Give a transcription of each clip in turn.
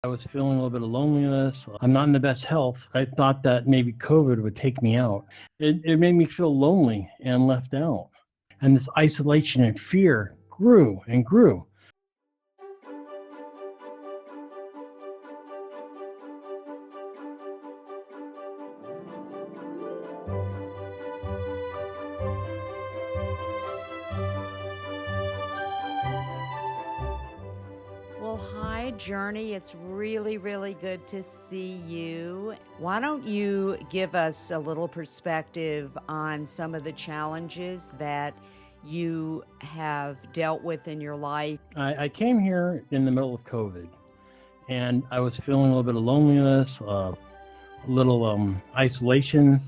I was feeling a little bit of loneliness. I'm not in the best health. I thought that maybe COVID would take me out. It made me feel lonely and left out. And this isolation and fear grew and grew. Well, hi, Journey. It's really, really good to see you. Why don't you give us a little perspective on some of the challenges that you have dealt with in your life? I came here in the middle of COVID and I was feeling a little bit of loneliness, a little isolation.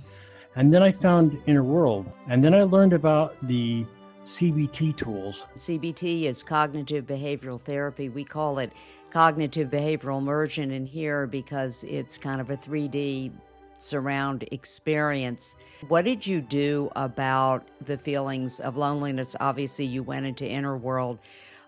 And then I found Innerworld. And then I learned about the CBT tools. CBT is cognitive behavioral therapy. We call it cognitive behavioral immersion in here because it's kind of a 3D surround experience. What did you do about the feelings of loneliness? Obviously, you went into Innerworld,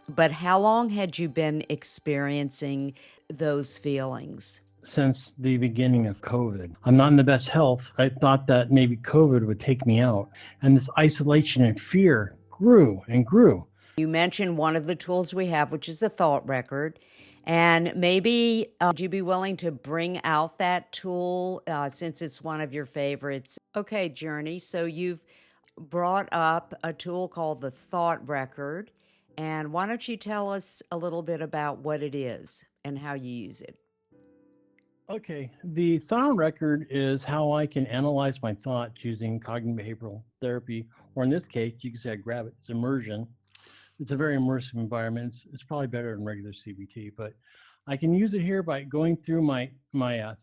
but how long had you been experiencing those feelings? Since the beginning of COVID. I'm not in the best health. I thought that maybe COVID would take me out. And this isolation and fear grew and grew. You mentioned one of the tools we have, which is a thought record. And maybe would you be willing to bring out that tool since it's one of your favorites? Okay, Journey. So you've brought up a tool called the thought record. And why don't you tell us a little bit about what it is and how you use it? Okay, the thought record is how I can analyze my thoughts using cognitive behavioral therapy, or in this case, you can say I grab it. It's immersion. It's a very immersive environment. It's probably better than regular CBT, but I can use it here by going through my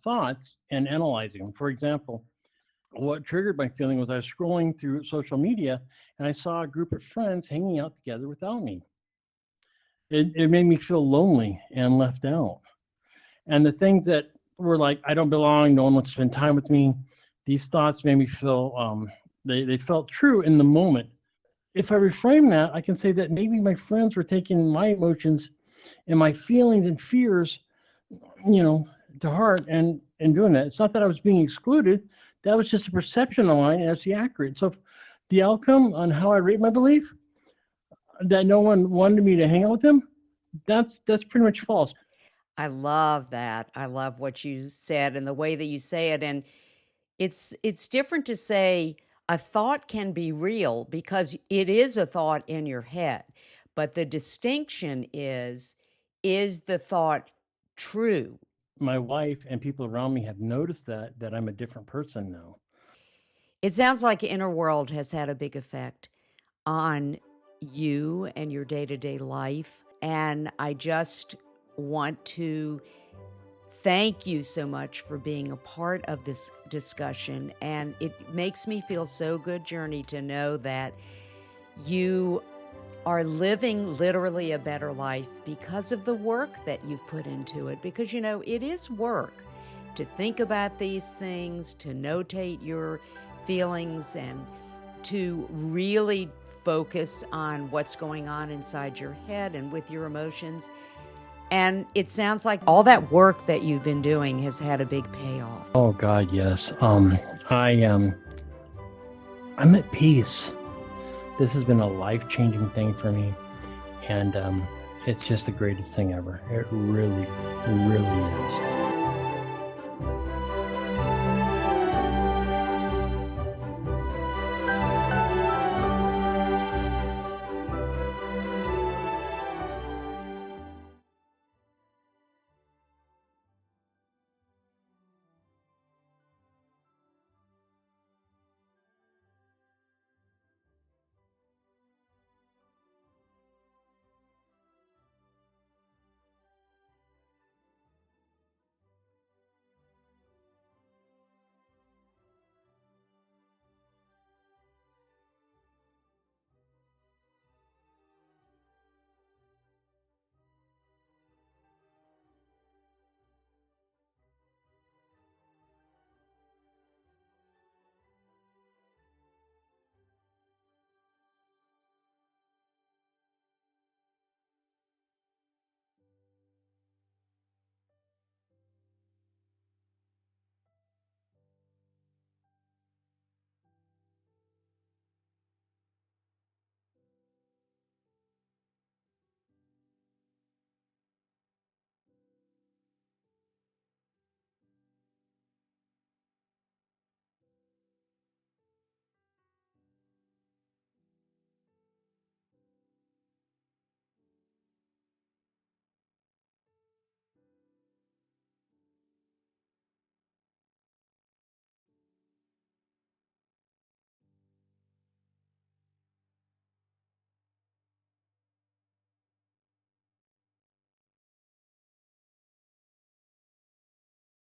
thoughts and analyzing them. For example, what triggered my feeling was I was scrolling through social media and I saw a group of friends hanging out together without me. It made me feel lonely and left out. And the things that were like, I don't belong, no one wants to spend time with me, these thoughts made me feel, they felt true in the moment. If I reframe that, I can say that maybe my friends were taking my emotions and my feelings and fears, to heart and doing that. It's not that I was being excluded. That was just a perception of mine and it's the accurate. So the outcome on how I rate my belief, that no one wanted me to hang out with them, that's pretty much false. I love that. I love what you said and the way that you say it. And it's different to say a thought can be real because it is a thought in your head. But the distinction is the thought true? My wife and people around me have noticed that I'm a different person now. It sounds like Innerworld has had a big effect on you and your day-to-day life. And I just want to thank you so much for being a part of this discussion. And it makes me feel so good, Journey, to know that you are living literally a better life because of the work that you've put into it. Because, it is work to think about these things, to notate your feelings, and to really focus on what's going on inside your head and with your emotions. And it sounds like all that work that you've been doing has had a big payoff. Oh God, yes. I'm at peace. This has been a life-changing thing for me, and it's just the greatest thing ever. It really, really is.